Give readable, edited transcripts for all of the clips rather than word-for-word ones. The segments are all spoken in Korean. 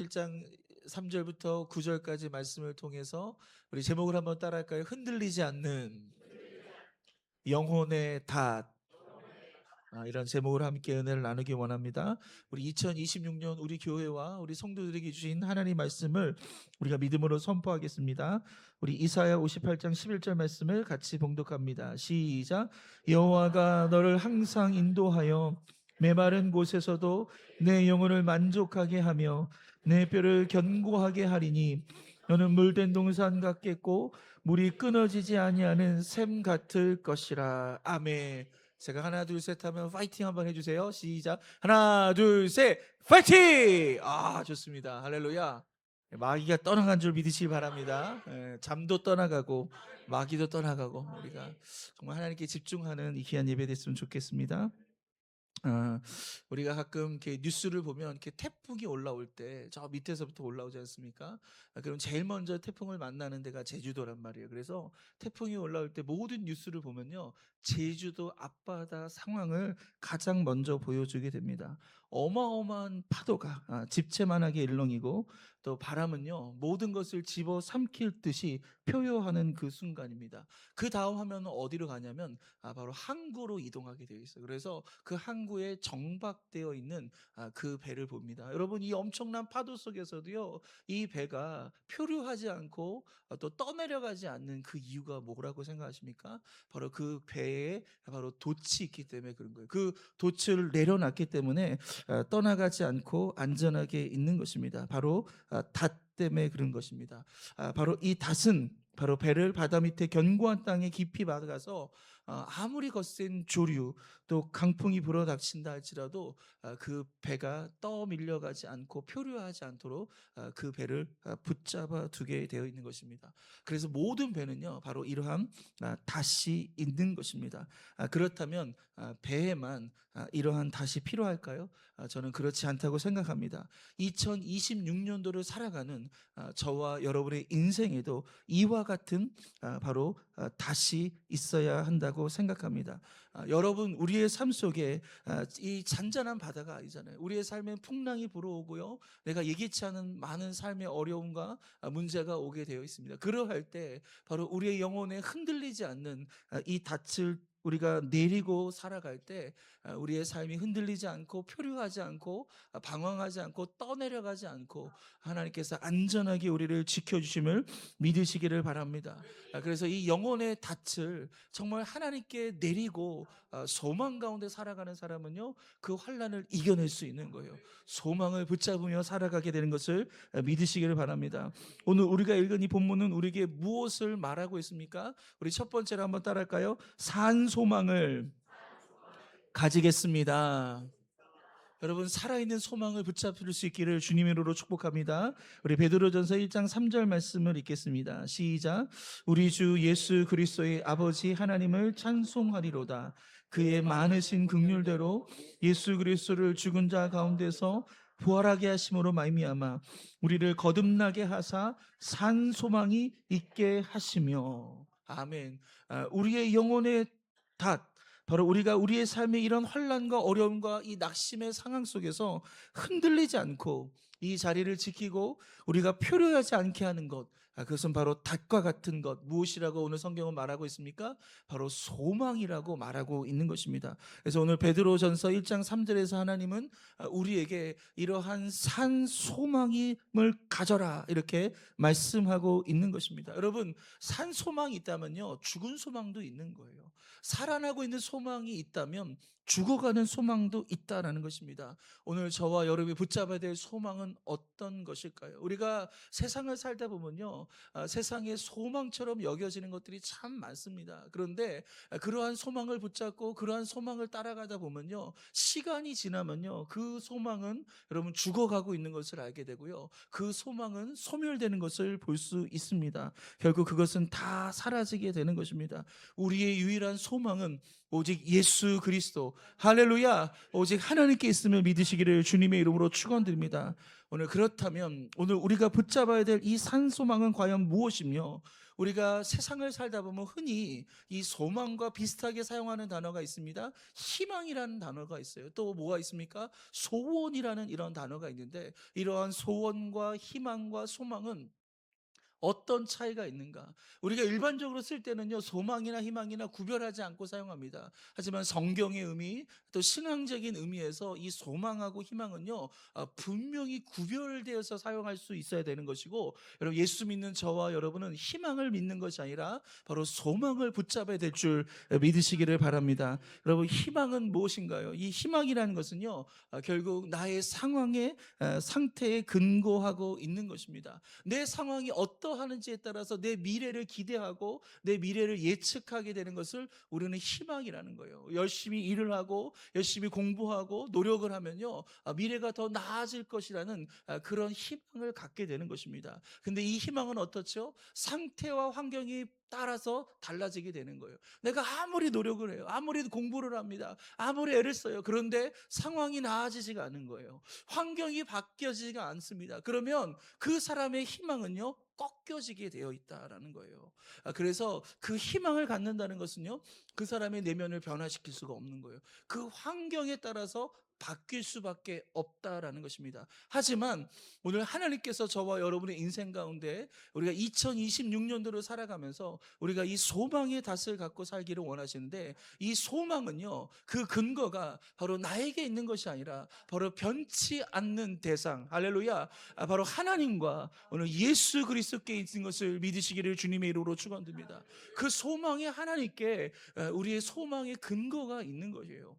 1장 3절부터 9절까지 말씀을 통해서 우리 제목을 한번 따라할까요? 흔들리지 않는 영혼의 닷. 이런 제목으로 함께 은혜를 나누기 원합니다. 우리 2026년 우리 교회와 우리 성도들에게 주신 하나님 말씀을 우리가 믿음으로 선포하겠습니다. 우리 이사야 58장 11절 말씀을 같이 봉독합니다. 시작. 여호와가 너를 항상 인도하여 메마른 곳에서도 내 영혼을 만족하게 하며 내 뼈를 견고하게 하리니 너는 물된 동산 같겠고 물이 끊어지지 아니하는 샘 같을 것이라. 아멘. 제가 하나 둘 셋 하면 파이팅 한번 해주세요. 시작. 하나 둘 셋 파이팅. 좋습니다. 할렐루야. 마귀가 떠나간 줄 믿으시기 바랍니다. 잠도 떠나가고 마귀도 떠나가고 우리가 정말 하나님께 집중하는 이 귀한 예배 됐으면 좋겠습니다. 우리가 가끔 이렇게 뉴스를 보면 이렇게 태풍이 올라올 때 저 밑에서부터 올라오지 않습니까? 그럼 제일 먼저 태풍을 만나는 데가 제주도란 말이에요. 그래서 태풍이 올라올 때 모든 뉴스를 보면요, 제주도 앞바다 상황을 가장 먼저 보여주게 됩니다. 어마어마한 파도가 집채만하게 일렁이고 또 바람은요 모든 것을 집어 삼킬 듯이 표효하는 그 순간입니다. 그 다음 화면은 어디로 가냐면 바로 항구로 이동하게 되어 있어요. 그래서 그 항구에 정박되어 있는 그 배를 봅니다. 여러분, 이 엄청난 파도 속에서도요 이 배가 표류하지 않고 또 떠내려가지 않는 그 이유가 뭐라고 생각하십니까? 바로 그 배에 바로 돛이 있기 때문에 그런 거예요. 그 돛을 내려놨기 때문에 떠나가지 않고 안전하게 있는 것입니다. 바로 닷 때문에 그런 것입니다. 바로 이 닷은 바로 배를 바다 밑에 견고한 땅에 깊이 박아서 아무리 거센 조류 또 강풍이 불어닥친다 할지라도 그 배가 떠밀려가지 않고 표류하지 않도록 그 배를 붙잡아 두게 되어 있는 것입니다. 그래서 모든 배는요 바로 이러한 닷이 있는 것입니다. 그렇다면 배에만 이러한 닷이 필요할까요? 저는 그렇지 않다고 생각합니다. 2026년도를 살아가는 저와 여러분의 인생에도 이와 같은 바로 닷이 있어야 한다고 생각합니다. 여러분, 우리의 삶 속에 이 잔잔한 바다가 아니잖아요. 우리의 삶에 풍랑이 불어오고요, 내가 예기치 않은 많은 삶의 어려움과 문제가 오게 되어 있습니다. 그러할 때 바로 우리의 영혼에 흔들리지 않는 이 닻을 우리가 내리고 살아갈 때 우리의 삶이 흔들리지 않고 표류하지 않고 방황하지 않고 떠내려가지 않고 하나님께서 안전하게 우리를 지켜주심을 믿으시기를 바랍니다. 그래서 이 영혼의 닻을 정말 하나님께 내리고 소망 가운데 살아가는 사람은요 그 환난을 이겨낼 수 있는 거예요. 소망을 붙잡으며 살아가게 되는 것을 믿으시기를 바랍니다. 오늘 우리가 읽은 이 본문은 우리에게 무엇을 말하고 있습니까? 우리 첫 번째로 한번 따라할까요? 산 소망을 가지겠습니다. 여러분, 살아있는 소망을 붙잡을 수 있기를 주님의 이름으로 축복합니다. 우리 베드로전서 1장 3절 말씀을 읽겠습니다. 시작. 우리 주 예수 그리스도의 아버지 하나님을 찬송하리로다. 그의 많으신 긍휼대로 예수 그리스도를 죽은 자 가운데서 부활하게 하심으로 말미암아 우리를 거듭나게 하사 산 소망이 있게 하시며. 아멘. 우리의 영혼의 닷, 바로 우리가 우리의 삶의 이런 환난과 어려움과 이 낙심의 상황 속에서 흔들리지 않고 이 자리를 지키고 우리가 표류하지 않게 하는 것, 그것은 바로 닷과 같은 것. 무엇이라고 오늘 성경은 말하고 있습니까? 바로 소망이라고 말하고 있는 것입니다. 그래서 오늘 베드로전서 1장 3절에서 하나님은 우리에게 이러한 산 소망임을 가져라 이렇게 말씀하고 있는 것입니다. 여러분, 산 소망이 있다면요 죽은 소망도 있는 거예요. 살아나고 있는 소망이 있다면 죽어가는 소망도 있다라는 것입니다. 오늘 저와 여러분이 붙잡아야 될 소망은 어떤 것일까요? 우리가 세상을 살다 보면요 세상의 소망처럼 여겨지는 것들이 참 많습니다. 그런데 그러한 소망을 붙잡고 그러한 소망을 따라가다 보면요 시간이 지나면요 그 소망은 여러분 죽어가고 있는 것을 알게 되고요 그 소망은 소멸되는 것을 볼 수 있습니다. 결국 그것은 다 사라지게 되는 것입니다. 우리의 유일한 소망은 오직 예수 그리스도, 할렐루야, 오직 하나님께 있음을 믿으시기를 주님의 이름으로 축원드립니다. 오늘 그렇다면 오늘 우리가 붙잡아야 될 이 산소망은 과연 무엇이며, 우리가 세상을 살다 보면 흔히 이 소망과 비슷하게 사용하는 단어가 있습니다. 희망이라는 단어가 있어요. 또 뭐가 있습니까? 소원이라는 이런 단어가 있는데, 이러한 소원과 희망과 소망은 어떤 차이가 있는가? 우리가 일반적으로 쓸 때는요, 소망이나 희망이나 구별하지 않고 사용합니다. 하지만 성경의 의미, 또 신앙적인 의미에서 이 소망하고 희망은요, 분명히 구별되어서 사용할 수 있어야 되는 것이고, 여러분, 예수 믿는 저와 여러분은 희망을 믿는 것이 아니라 바로 소망을 붙잡아야 될 줄 믿으시기를 바랍니다. 여러분, 희망은 무엇인가요? 이 희망이라는 것은요, 결국 나의 상태에 근거하고 있는 것입니다. 내 상황이 어떠하는지에 따라서 내 미래를 기대하고 내 미래를 예측하게 되는 것을 우리는 희망이라는 거예요. 열심히 일을 하고 열심히 공부하고 노력을 하면요, 미래가 더 나아질 것이라는 그런 희망을 갖게 되는 것입니다. 근데 이 희망은 어떻죠? 상태와 환경이 따라서 달라지게 되는 거예요. 내가 아무리 노력을 해요, 아무리 공부를 합니다, 아무리 애를 써요. 그런데 상황이 나아지지가 않은 거예요. 환경이 바뀌어지지가 않습니다. 그러면 그 사람의 희망은요, 꺾여지게 되어 있다라는 거예요. 그래서 그 희망을 갖는다는 것은요, 그 사람의 내면을 변화시킬 수가 없는 거예요. 그 환경에 따라서 바뀔 수밖에 없다라는 것입니다. 하지만 오늘 하나님께서 저와 여러분의 인생 가운데 우리가 2026년도를 살아가면서 우리가 이 소망의 닷을 갖고 살기를 원하시는데, 이 소망은요, 그 근거가 바로 나에게 있는 것이 아니라 바로 변치 않는 대상, 할렐루야, 바로 하나님과 오늘 예수 그리스도께 있는 것을 믿으시기를 주님의 이름으로 축원드립니다. 그 소망이 하나님께 우리의 소망의 근거가 있는 것이에요.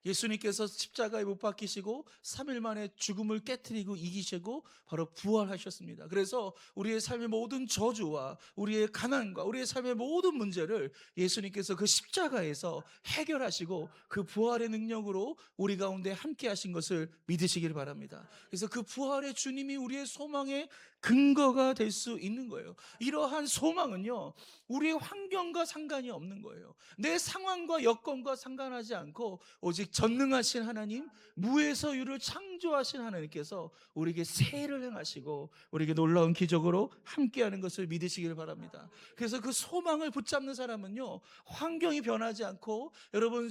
예수님께서 십자가에 못 박히시고 3일 만에 죽음을 깨뜨리고 이기시고 바로 부활하셨습니다. 그래서 우리의 삶의 모든 저주와 우리의 가난과 우리의 삶의 모든 문제를 예수님께서 그 십자가에서 해결하시고 그 부활의 능력으로 우리 가운데 함께 하신 것을 믿으시길 바랍니다. 그래서 그 부활의 주님이 우리의 소망의 근거가 될 수 있는 거예요. 이러한 소망은요, 우리의 환경과 상관이 없는 거예요. 내 상황과 여건과 상관하지 않고 오직 전능하신 하나님, 무에서 유를 창조하신 하나님께서 우리에게 세를 행하시고 우리에게 놀라운 기적으로 함께하는 것을 믿으시길 바랍니다. 그래서 그 소망을 붙잡는 사람은요, 환경이 변하지 않고 여러분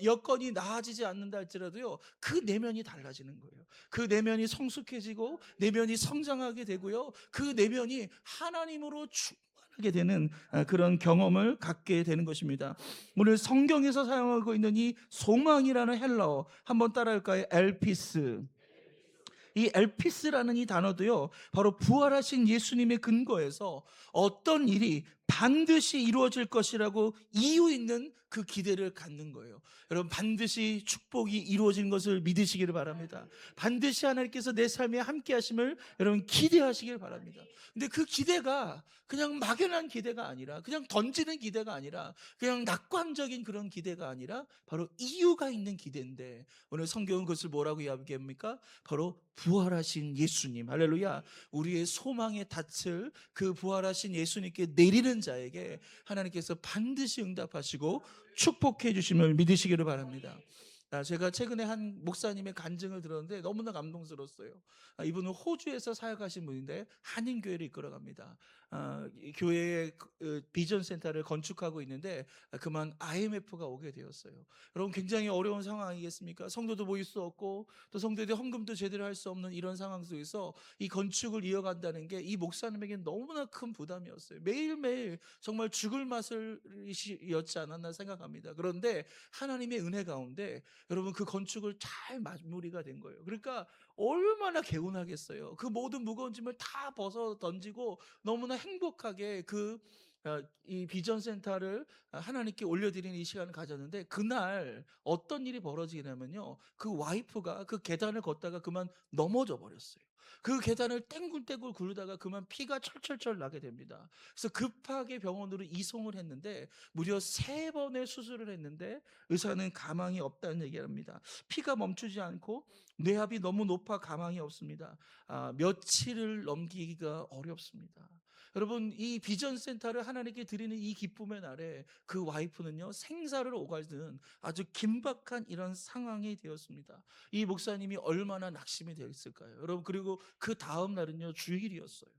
여건이 나아지지 않는다 할지라도요, 그 내면이 달라지는 거예요. 그 내면이 성숙해지고 내면이 성장하게 되고요, 그 내면이 하나님으로 하게 되는 그런 경험을 갖게 되는 것입니다. 오늘 성경에서 사용하고 있는 이 소망이라는 헬라어 한번 따라할까요? 엘피스. 이 엘피스라는 이 단어도요, 바로 부활하신 예수님의 근거에서 어떤 일이 반드시 이루어질 것이라고 이유 있는 그 기대를 갖는 거예요. 여러분, 반드시 축복이 이루어진 것을 믿으시기를 바랍니다. 반드시 하나님께서 내 삶에 함께 하심을 여러분 기대하시길 바랍니다. 근데 그 기대가 그냥 막연한 기대가 아니라, 그냥 던지는 기대가 아니라, 그냥 낙관적인 그런 기대가 아니라 바로 이유가 있는 기대인데, 오늘 성경은 그것을 뭐라고 이야기합니까? 바로 부활하신 예수님, 할렐루야, 우리의 소망의 닻을 그 부활하신 예수님께 내리는 자에게 하나님께서 반드시 응답하시고 축복해 주심을 믿으시기를 바랍니다. 제가 최근에 한 목사님의 간증을 들었는데 너무나 감동스러웠어요. 이분은 호주에서 사역하신 분인데 한인교회를 이끌어갑니다. 이 교회의 비전 센터를 건축하고 있는데 그만 IMF가 오게 되었어요. 여러분, 굉장히 어려운 상황이겠습니까? 성도도 모일 수 없고 또 성도들이 헌금도 제대로 할 수 없는 이런 상황 속에서 이 건축을 이어간다는 게 이 목사님에게 너무나 큰 부담이었어요. 매일매일 정말 죽을 맛이었지 않았나 생각합니다. 그런데 하나님의 은혜 가운데 여러분, 그 건축을 잘 마무리가 된 거예요. 그러니까 얼마나 개운하겠어요. 그 모든 무거운 짐을 다 벗어 던지고 너무나 행복하게 이 비전 센터를 하나님께 올려드리는 이 시간을 가졌는데, 그날 어떤 일이 벌어지냐면요, 그 와이프가 그 계단을 걷다가 그만 넘어져 버렸어요. 그 계단을 땡굴땡굴 굴르다가 그만 피가 철철철 나게 됩니다. 그래서 급하게 병원으로 이송을 했는데 무려 3번의 수술을 했는데 의사는 가망이 없다는 얘기를 합니다. 피가 멈추지 않고 뇌압이 너무 높아 가망이 없습니다. 며칠을 넘기기가 어렵습니다. 여러분, 이 비전 센터를 하나님께 드리는 이 기쁨의 날에 그 와이프는요, 생사를 오가는 아주 긴박한 이런 상황이 되었습니다. 이 목사님이 얼마나 낙심이 되었을까요? 여러분, 그리고 그 다음 날은요, 주일이었어요.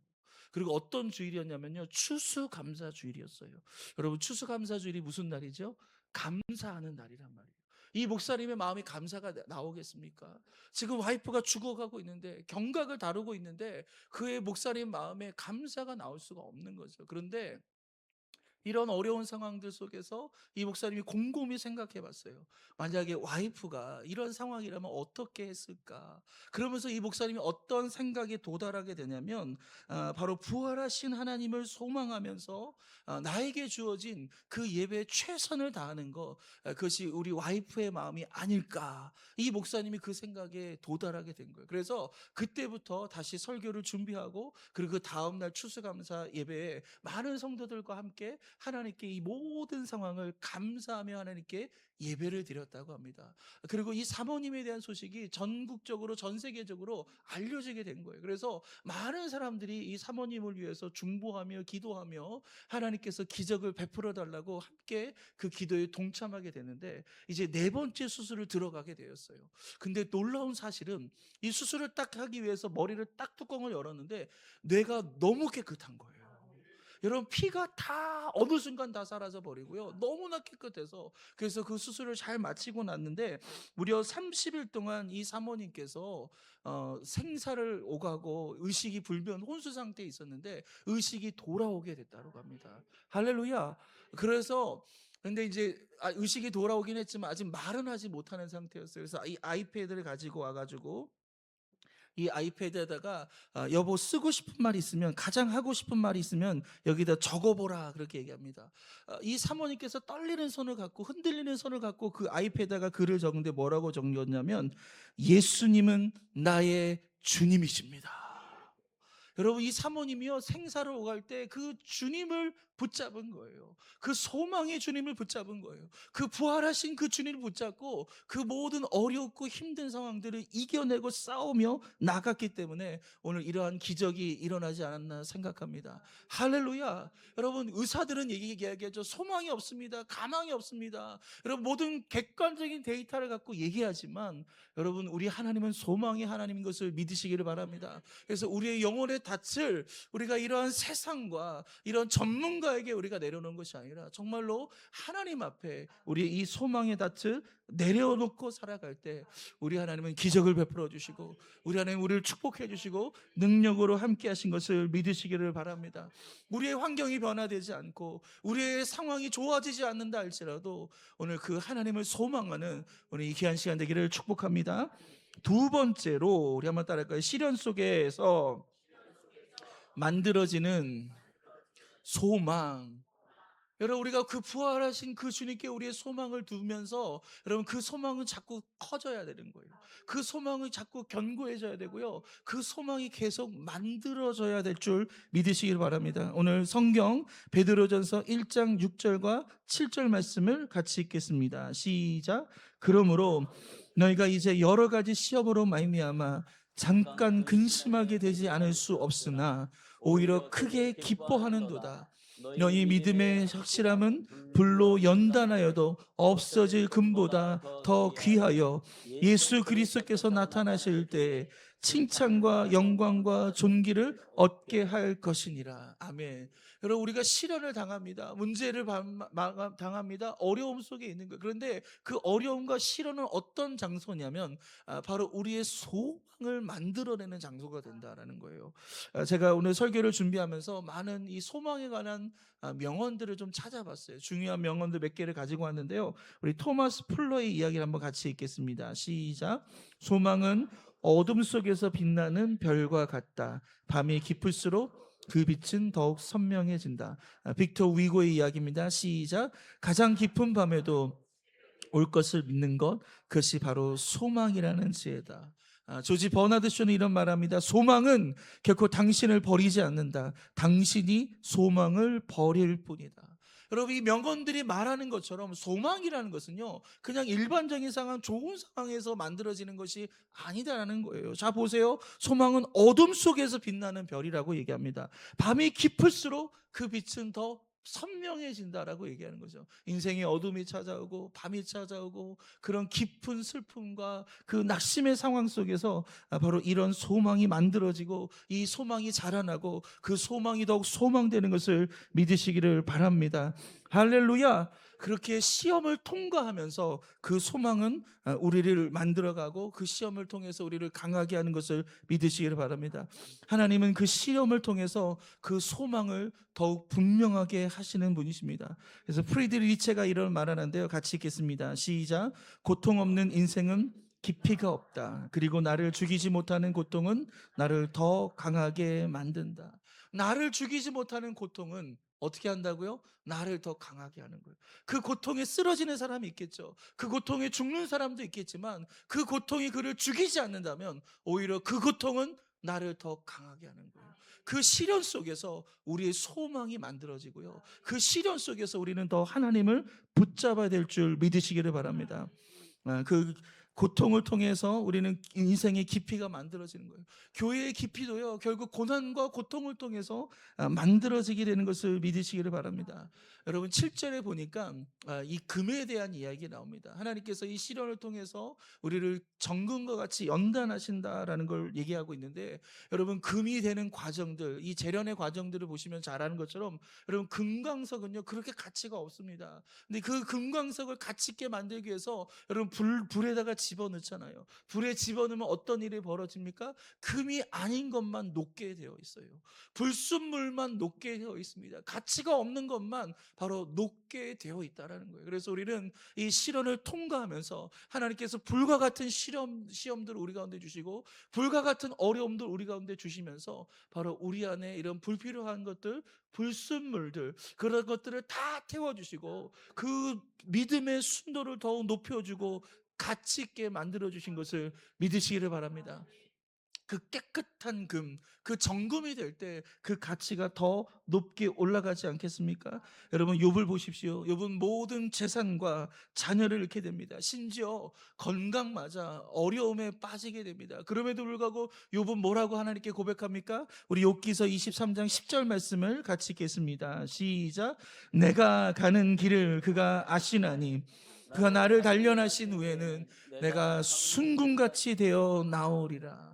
그리고 어떤 주일이었냐면요, 추수감사 주일이었어요. 여러분, 추수감사 주일이 무슨 날이죠? 감사하는 날이란 말이에요. 이 목사님의 마음이 감사가 나오겠습니까? 지금 와이프가 죽어가고 있는데, 경각을 다루고 있는데, 그의 목사님 마음에 감사가 나올 수가 없는 거죠. 그런데 이런 어려운 상황들 속에서 이 목사님이 곰곰이 생각해 봤어요. 만약에 와이프가 이런 상황이라면 어떻게 했을까? 그러면서 이 목사님이 어떤 생각에 도달하게 되냐면, 바로 부활하신 하나님을 소망하면서 나에게 주어진 그 예배에 최선을 다하는 것, 그것이 우리 와이프의 마음이 아닐까? 이 목사님이 그 생각에 도달하게 된 거예요. 그래서 그때부터 다시 설교를 준비하고, 그리고 그 다음날 추수감사 예배에 많은 성도들과 함께 하나님께 이 모든 상황을 감사하며 하나님께 예배를 드렸다고 합니다. 그리고 이 사모님에 대한 소식이 전국적으로, 전 세계적으로 알려지게 된 거예요. 그래서 많은 사람들이 이 사모님을 위해서 중보하며 기도하며 하나님께서 기적을 베풀어 달라고 함께 그 기도에 동참하게 되는데, 이제 네 번째 수술을 들어가게 되었어요. 근데 놀라운 사실은 이 수술을 딱 하기 위해서 머리를 딱 뚜껑을 열었는데 뇌가 너무 깨끗한 거예요. 여러분, 피가 다 어느 순간 다 사라져 버리고요, 너무나 깨끗해서. 그래서 그 수술을 잘 마치고 났는데 무려 30일 동안 이 사모님께서 생사를 오가고 의식이 불면 혼수 상태에 있었는데 의식이 돌아오게 됐다고 합니다. 할렐루야. 그래서 근데 이제 의식이 돌아오긴 했지만 아직 말은 하지 못하는 상태였어요. 그래서 이 아이패드를 가지고 와가지고 이 아이패드에다가 여보, 쓰고 싶은 말이 있으면, 가장 하고 싶은 말이 있으면 여기다 적어보라, 그렇게 얘기합니다. 이 사모님께서 떨리는 손을 갖고, 흔들리는 손을 갖고 그 아이패드에다가 글을 적는데 뭐라고 적었냐면, 예수님은 나의 주님이십니다. 여러분, 이 사모님이요, 생사를 오갈 때 그 주님을 붙잡은 거예요. 그 소망의 주님을 붙잡은 거예요. 그 부활하신 그 주님을 붙잡고 그 모든 어렵고 힘든 상황들을 이겨내고 싸우며 나갔기 때문에 오늘 이러한 기적이 일어나지 않았나 생각합니다. 할렐루야. 여러분, 의사들은 얘기하죠. 소망이 없습니다. 가망이 없습니다. 여러분, 모든 객관적인 데이터를 갖고 얘기하지만, 여러분, 우리 하나님은 소망의 하나님인 것을 믿으시기를 바랍니다. 그래서 우리의 영혼의 닻을 우리가 이러한 세상과 이런 전문가에게 우리가 내려놓은 것이 아니라 정말로 하나님 앞에 우리의 이 소망의 닻을 내려놓고 살아갈 때 우리 하나님은 기적을 베풀어 주시고, 우리 하나님 우리를 축복해 주시고 능력으로 함께 하신 것을 믿으시기를 바랍니다. 우리의 환경이 변화되지 않고 우리의 상황이 좋아지지 않는다 할지라도 오늘 그 하나님을 소망하는 오늘 이 귀한 시간 되기를 축복합니다. 두 번째로 우리 한번 따라할까요? 시련 속에서 만들어지는 소망. 여러분, 우리가 그 부활하신 그 주님께 우리의 소망을 두면서, 여러분, 그 소망은 자꾸 커져야 되는 거예요. 그 소망이 자꾸 견고해져야 되고요, 그 소망이 계속 만들어져야 될 줄 믿으시길 바랍니다. 오늘 성경 베드로전서 1장 6절과 7절 말씀을 같이 읽겠습니다. 시작. 그러므로 너희가 이제 여러 가지 시험으로 말미암아 잠깐 근심하게 되지 않을 수 없으나 오히려 크게 기뻐하는도다. 너희 믿음의 확실함은 불로 연단하여도 없어질 금보다 더 귀하여 예수 그리스도께서 나타나실 때 칭찬과 영광과 존귀를 얻게 할 것이니라. 아멘. 여러분, 우리가 시련을 당합니다. 문제를 당합니다. 어려움 속에 있는 거예요. 그런데 그 어려움과 시련은 어떤 장소냐면 바로 우리의 소망을 만들어내는 장소가 된다라는 거예요. 제가 오늘 설교를 준비하면서 많은 이 소망에 관한 명언들을 좀 찾아봤어요. 중요한 명언들 몇 개를 가지고 왔는데요, 우리 토마스 풀러의 이야기를 한번 같이 읽겠습니다. 시작. 소망은 어둠 속에서 빛나는 별과 같다. 밤이 깊을수록 그 빛은 더욱 선명해진다. 빅터 위고의 이야기입니다. 시작. 가장 깊은 밤에도 올 것을 믿는 것, 그것이 바로 소망이라는 지혜다. 조지 버나드 쇼는 이런 말합니다. 소망은 결코 당신을 버리지 않는다. 당신이 소망을 버릴 뿐이다. 여러분, 이 명언들이 말하는 것처럼 소망이라는 것은요, 그냥 일반적인 상황, 좋은 상황에서 만들어지는 것이 아니다라는 거예요. 자, 보세요. 소망은 어둠 속에서 빛나는 별이라고 얘기합니다. 밤이 깊을수록 그 빛은 더 선명해진다라고 얘기하는 거죠. 인생의 어둠이 찾아오고 밤이 찾아오고 그런 깊은 슬픔과 그 낙심의 상황 속에서 바로 이런 소망이 만들어지고 이 소망이 자라나고 그 소망이 더욱 소망되는 것을 믿으시기를 바랍니다. 할렐루야. 그렇게 시험을 통과하면서 그 소망은 우리를 만들어가고 그 시험을 통해서 우리를 강하게 하는 것을 믿으시기를 바랍니다. 하나님은 그 시험을 통해서 그 소망을 더욱 분명하게 하시는 분이십니다. 그래서 프리드리히 니체가 이런 말하는데요. 같이 읽겠습니다. 시작. 고통 없는 인생은 깊이가 없다. 그리고 나를 죽이지 못하는 고통은 나를 더 강하게 만든다. 나를 죽이지 못하는 고통은 어떻게 한다고요? 나를 더 강하게 하는 거예요. 그 고통에 쓰러지는 사람이 있겠죠. 그 고통에 죽는 사람도 있겠지만 그 고통이 그를 죽이지 않는다면 오히려 그 고통은 나를 더 강하게 하는 거예요. 그 시련 속에서 우리의 소망이 만들어지고요. 그 시련 속에서 우리는 더 하나님을 붙잡아야 될 줄 믿으시기를 바랍니다. 그 고통을 통해서 우리는 인생의 깊이가 만들어지는 거예요. 교회의 깊이도요, 결국 고난과 고통을 통해서 만들어지게 되는 것을 믿으시기를 바랍니다. 여러분, 7절에 보니까 이 금에 대한 이야기가 나옵니다. 하나님께서 이 시련을 통해서 우리를 정금과 같이 연단하신다라는 걸 얘기하고 있는데, 여러분, 금이 되는 과정들, 이 재련의 과정들을 보시면 잘 아는 것처럼 여러분, 금광석은요 그렇게 가치가 없습니다. 근데 그 금광석을 가치 있게 만들기 위해서 여러분 불에다가 집어넣잖아요. 불에 집어넣으면 어떤 일이 벌어집니까? 금이 아닌 것만 녹게 되어 있어요. 불순물만 녹게 되어 있습니다. 가치가 없는 것만 바로 녹게 되어 있다라는 거예요. 그래서 우리는 이 시련을 통과하면서 하나님께서 불과 같은 시험들을 우리 가운데 주시고 불과 같은 어려움들 우리 가운데 주시면서 바로 우리 안에 이런 불필요한 것들, 불순물들, 그런 것들을 다 태워주시고 그 믿음의 순도를 더욱 높여주고 가치 있게 만들어주신 것을 믿으시기를 바랍니다. 그 깨끗한 금, 그 정금이 될 때 그 가치가 더 높게 올라가지 않겠습니까? 여러분, 욥을 보십시오. 욥은 모든 재산과 자녀를 잃게 됩니다. 심지어 건강마저 어려움에 빠지게 됩니다. 그럼에도 불구하고 욥은 뭐라고 하나님께 고백합니까? 우리 욥기서 23장 10절 말씀을 같이 읽겠습니다. 시작. 내가 가는 길을 그가 아시나니 그가 나를 단련하신 후에는 내가 순금같이 되어 나오리라.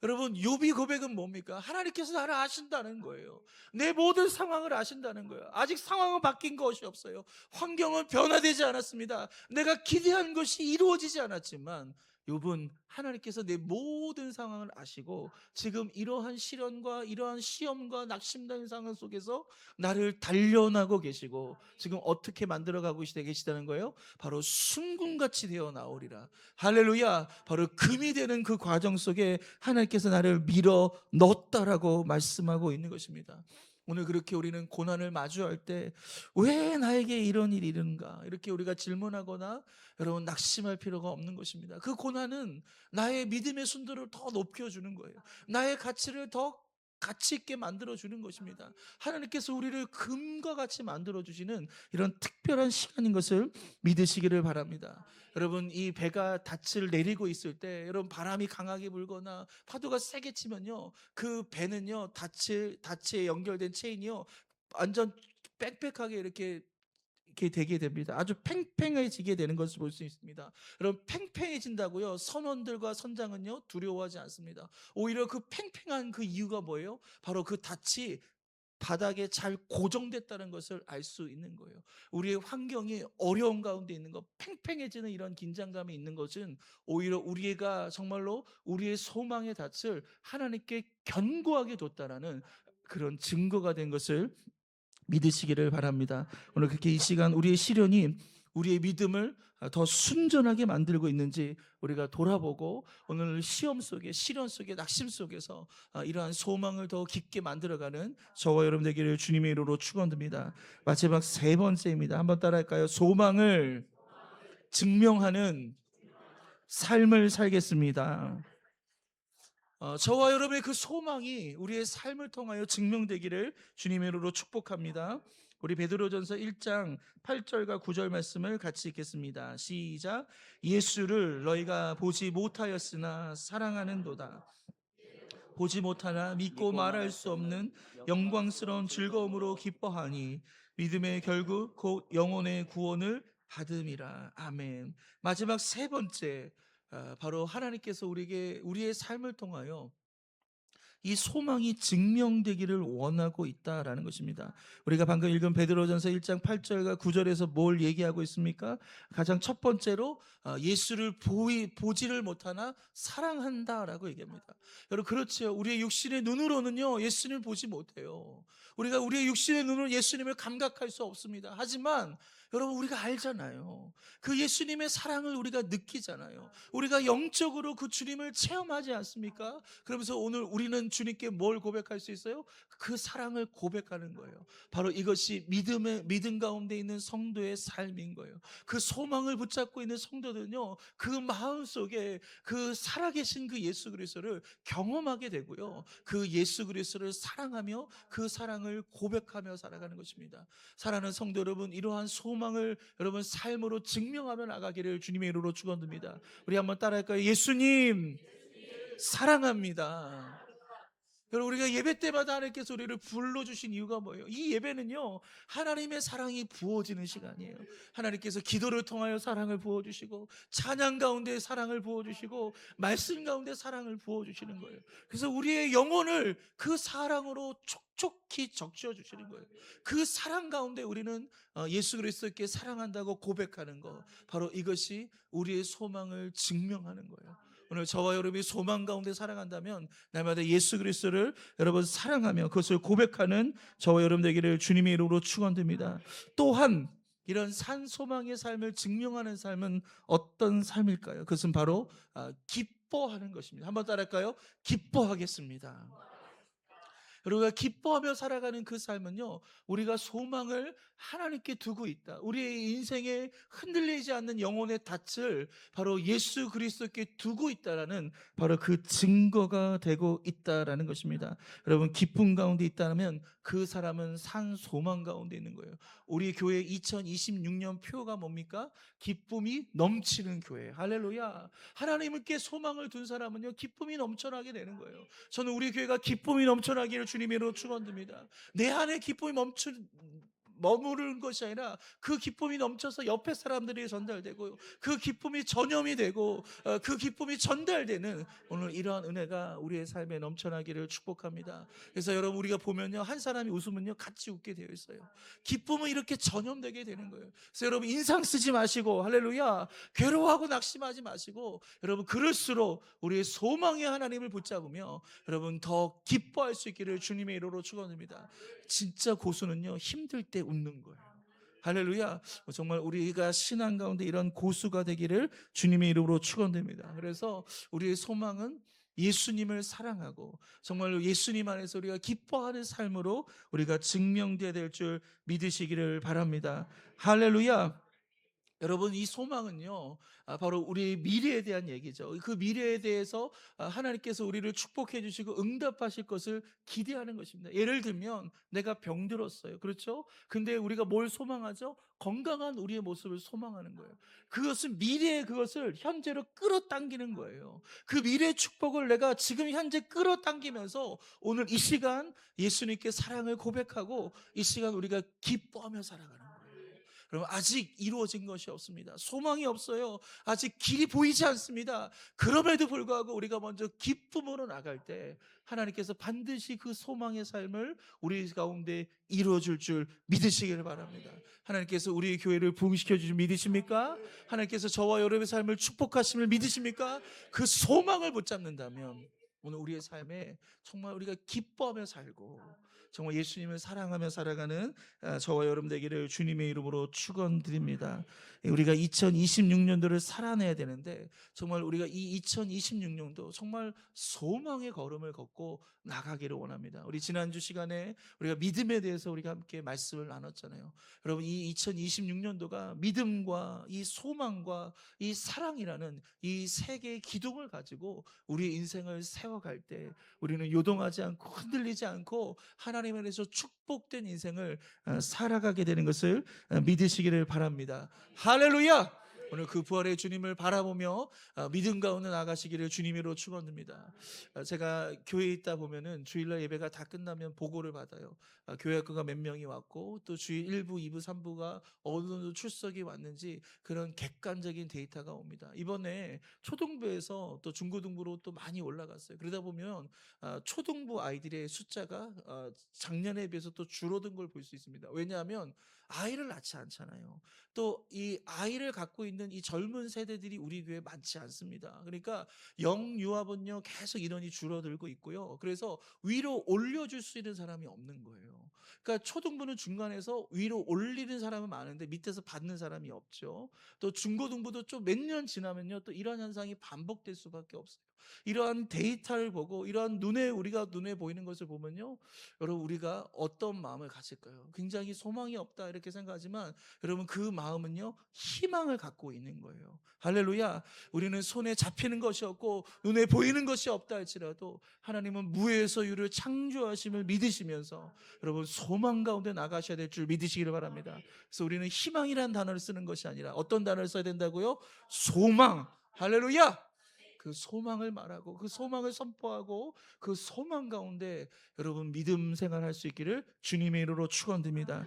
여러분, 욥이 고백은 뭡니까? 하나님께서 나를 아신다는 거예요. 내 모든 상황을 아신다는 거예요. 아직 상황은 바뀐 것이 없어요. 환경은 변화되지 않았습니다. 내가 기대한 것이 이루어지지 않았지만 욥은 하나님께서 내 모든 상황을 아시고 지금 이러한 시련과 이러한 시험과 낙심된 상황 속에서 나를 단련하고 계시고 지금 어떻게 만들어가고 계시다는 거예요? 바로 순금같이 되어 나오리라. 할렐루야. 바로 금이 되는 그 과정 속에 하나님께서 나를 밀어 넣었다라고 말씀하고 있는 것입니다. 오늘 그렇게 우리는 고난을 마주할 때 왜 나에게 이런 일이 이른가 이렇게 우리가 질문하거나 여러분 낙심할 필요가 없는 것입니다. 그 고난은 나의 믿음의 순도를 더 높여주는 거예요. 나의 가치를 더 가치 있게 만들어주는 것입니다. 하나님께서 우리를 금과 같이 만들어주시는 이런 특별한 시간인 것을 믿으시기를 바랍니다. 여러분, 이 배가 닻을 내리고 있을 때 여러분 바람이 강하게 불거나 파도가 세게 치면요 그 배는요 닻에 연결된 체인이요 완전 빽빽하게 이렇게 되게 됩니다. 아주 팽팽해지게 되는 것을 볼 수 있습니다. 여러분, 팽팽해진다고요 선원들과 선장은요 두려워하지 않습니다. 오히려 그 팽팽한 그 이유가 뭐예요? 바로 그 닻이 바닥에 잘 고정됐다는 것을 알 수 있는 거예요. 우리의 환경이 어려운 가운데 있는 것, 팽팽해지는 이런 긴장감이 있는 것은 오히려 우리가 정말로 우리의 소망의 닻을 하나님께 견고하게 뒀다라는 그런 증거가 된 것을 믿으시기를 바랍니다. 오늘 그렇게 이 시간 우리의 시련이 우리의 믿음을 더 순전하게 만들고 있는지 우리가 돌아보고 오늘 시험 속에 시련 속에 낙심 속에서 이러한 소망을 더 깊게 만들어가는 저와 여러분 되기를 주님의 이름으로 축원드립니다. 마지막 세 번째입니다. 한번 따라할까요? 소망을 증명하는 삶을 살겠습니다. 저와 여러분의 그 소망이 우리의 삶을 통하여 증명되기를 주님의 이름으로 축복합니다. 우리 베드로전서 1장 8절과 9절 말씀을 같이 읽겠습니다. 시작. 예수를 너희가 보지 못하였으나 사랑하는도다. 보지 못하나 믿고 말할 수 없는 영광스러운 즐거움으로 기뻐하니 믿음의 결국 곧 영혼의 구원을 받음이라. 아멘. 마지막 세 번째, 바로 하나님께서 우리에게 우리의 삶을 통하여 이 소망이 증명되기를 원하고 있다라는 것입니다. 우리가 방금 읽은 베드로전서 1장 8절과 9절에서 뭘 얘기하고 있습니까? 가장 첫 번째로 예수를 보지를 못하나 사랑한다라고 얘기합니다. 여러분, 그렇죠. 우리의 육신의 눈으로는요 예수님을 보지 못해요. 우리가 우리의 육신의 눈으로 예수님을 감각할 수 없습니다. 하지만 여러분, 우리가 알잖아요. 그 예수님의 사랑을 우리가 느끼잖아요. 우리가 영적으로 그 주님을 체험하지 않습니까? 그러면서 오늘 우리는 주님께 뭘 고백할 수 있어요? 그 사랑을 고백하는 거예요. 바로 이것이 믿음 가운데 있는 성도의 삶인 거예요. 그 소망을 붙잡고 있는 성도들은요, 그 마음 속에 그 살아계신 그 예수 그리스도를 경험하게 되고요, 그 예수 그리스도를 사랑하며 그 사랑을 고백하며 살아가는 것입니다. 사랑하는 성도 여러분, 이러한 소망을 여러분 삶으로 증명하며 나가기를 주님의 이름으로 축원드립니다. 우리 한번 따라할까요? 예수님 사랑합니다. 여러분, 우리가 예배 때마다 하나님께서 우리를 불러주신 이유가 뭐예요? 이 예배는요 하나님의 사랑이 부어지는 시간이에요. 하나님께서 기도를 통하여 사랑을 부어주시고, 찬양 가운데 사랑을 부어주시고, 말씀 가운데 사랑을 부어주시는 거예요. 그래서 우리의 영혼을 그 사랑으로 촉촉히 적셔주시는 거예요. 그 사랑 가운데 우리는 예수 그리스도께 사랑한다고 고백하는 거, 바로 이것이 우리의 소망을 증명하는 거예요. 오늘 저와 여러분이 소망 가운데 살아간다면 날마다 예수 그리스도를 여러분 사랑하며 그것을 고백하는 저와 여러분 되기를 주님의 이름으로 축원드립니다. 또한 이런 산소망의 삶을 증명하는 삶은 어떤 삶일까요? 그것은 바로 기뻐하는 것입니다. 한번 따라할까요? 기뻐하겠습니다. 우리가 기뻐하며 살아가는 그 삶은요, 우리가 소망을 하나님께 두고 있다, 우리의 인생에 흔들리지 않는 영혼의 닻을 바로 예수 그리스도께 두고 있다라는 바로 그 증거가 되고 있다라는 것입니다. 여러분, 기쁨 가운데 있다면 그 사람은 산 소망 가운데 있는 거예요. 우리 교회 2026년 표가 뭡니까? 기쁨이 넘치는 교회. 할렐루야. 하나님께 소망을 둔 사람은요 기쁨이 넘쳐나게 되는 거예요. 저는 우리 교회가 기쁨이 넘쳐나기를 주님의 이름으로 축원드립니다. 내 안에 기쁨이 머무르는 것이 아니라 그 기쁨이 넘쳐서 옆에 사람들이 전달되고, 그 기쁨이 전염이 되고, 그 기쁨이 전달되는 오늘 이러한 은혜가 우리의 삶에 넘쳐나기를 축복합니다. 그래서 여러분, 우리가 보면요 한 사람이 웃으면요 같이 웃게 되어 있어요. 기쁨은 이렇게 전염되게 되는 거예요. 그래서 여러분, 인상 쓰지 마시고, 할렐루야, 괴로워하고 낙심하지 마시고, 여러분 그럴수록 우리의 소망의 하나님을 붙잡으며 여러분 더 기뻐할 수 있기를 주님의 이름으로 축원합니다. 진짜 고수는요 힘들 때 웃는 거예요. 할렐루야. 정말 우리가 신앙 가운데 이런 고수가 되기를 주님의 이름으로 축원됩니다. 그래서 우리의 소망은 예수님을 사랑하고 정말 예수님 안에서 우리가 기뻐하는 삶으로 우리가 증명되어야 될 줄 믿으시기를 바랍니다. 할렐루야. 여러분, 이 소망은요 바로 우리의 미래에 대한 얘기죠. 그 미래에 대해서 하나님께서 우리를 축복해 주시고 응답하실 것을 기대하는 것입니다. 예를 들면 내가 병들었어요, 그렇죠? 근데 우리가 뭘 소망하죠? 건강한 우리의 모습을 소망하는 거예요. 그것은 미래의 그것을 현재로 끌어당기는 거예요. 그 미래의 축복을 내가 지금 현재 끌어당기면서 오늘 이 시간 예수님께 사랑을 고백하고 이 시간 우리가 기뻐하며 살아가는 거예요. 여러분, 아직 이루어진 것이 없습니다. 소망이 없어요. 아직 길이 보이지 않습니다. 그럼에도 불구하고 우리가 먼저 기쁨으로 나갈 때 하나님께서 반드시 그 소망의 삶을 우리 가운데 이루어줄 줄 믿으시기를 바랍니다. 하나님께서 우리 교회를 부흥시켜 주실 믿으십니까? 하나님께서 저와 여러분의 삶을 축복하심을 믿으십니까? 그 소망을 붙잡는다면 오늘 우리의 삶에 정말 우리가 기뻐하며 살고 정말 예수님을 사랑하며 살아가는 저와 여러분 되기를 주님의 이름으로 축원드립니다. 우리가 2026년도를 살아내야 되는데 정말 우리가 이 2026년도 정말 소망의 걸음을 걷고 나가기를 원합니다. 우리 지난주 시간에 우리가 믿음에 대해서 우리가 함께 말씀을 나눴잖아요. 여러분, 이 2026년도가 믿음과 이 소망과 이 사랑이라는 이 세 개의 기둥을 가지고 우리 인생을 쉬어갈 때 우리는 요동하지 않고 흔들리지 않고 하나님 안에서 축복된 인생을 살아가게 되는 것을 믿으시기를 바랍니다. 할렐루야! 오늘 그 부활의 주님을 바라보며 믿음 가운데 나가시기를 주님으로 축원드립니다. 제가 교회에 있다 보면은 주일날 예배가 다 끝나면 보고를 받아요. 교회 학교가 몇 명이 왔고 또 주일 1부, 2부, 3부가 어느 정도 출석이 왔는지 그런 객관적인 데이터가 옵니다. 이번에 초등부에서 또 중고등부로 또 많이 올라갔어요. 그러다 보면 초등부 아이들의 숫자가 작년에 비해서 또 줄어든 걸 볼 수 있습니다. 왜냐하면 아이를 낳지 않잖아요. 또 이 아이를 갖고 있는 이 젊은 세대들이 우리 교회에 많지 않습니다. 그러니까 영유아분요 계속 인원이 줄어들고 있고요. 그래서 위로 올려줄 수 있는 사람이 없는 거예요. 그러니까 초등부는 중간에서 위로 올리는 사람은 많은데 밑에서 받는 사람이 없죠. 또 중고등부도 좀 몇 년 지나면요 또 이런 현상이 반복될 수밖에 없어요. 이러한 데이터를 보고 이러한 우리가 눈에 보이는 것을 보면요, 여러분 우리가 어떤 마음을 가질까요? 굉장히 소망이 없다 이렇게 생각하지만 여러분 그 마음은요 희망을 갖고 있는 거예요. 할렐루야. 우리는 손에 잡히는 것이 없고 눈에 보이는 것이 없다 할지라도 하나님은 무에서 유를 창조하심을 믿으시면서 여러분 소망 가운데 나가셔야 될 줄 믿으시기를 바랍니다. 그래서 우리는 희망이라는 단어를 쓰는 것이 아니라 어떤 단어를 써야 된다고요? 소망. 할렐루야. 그 소망을 말하고 그 소망을 선포하고 그 소망 가운데 여러분 믿음 생활할 수 있기를 주님의 이름으로 축원드립니다.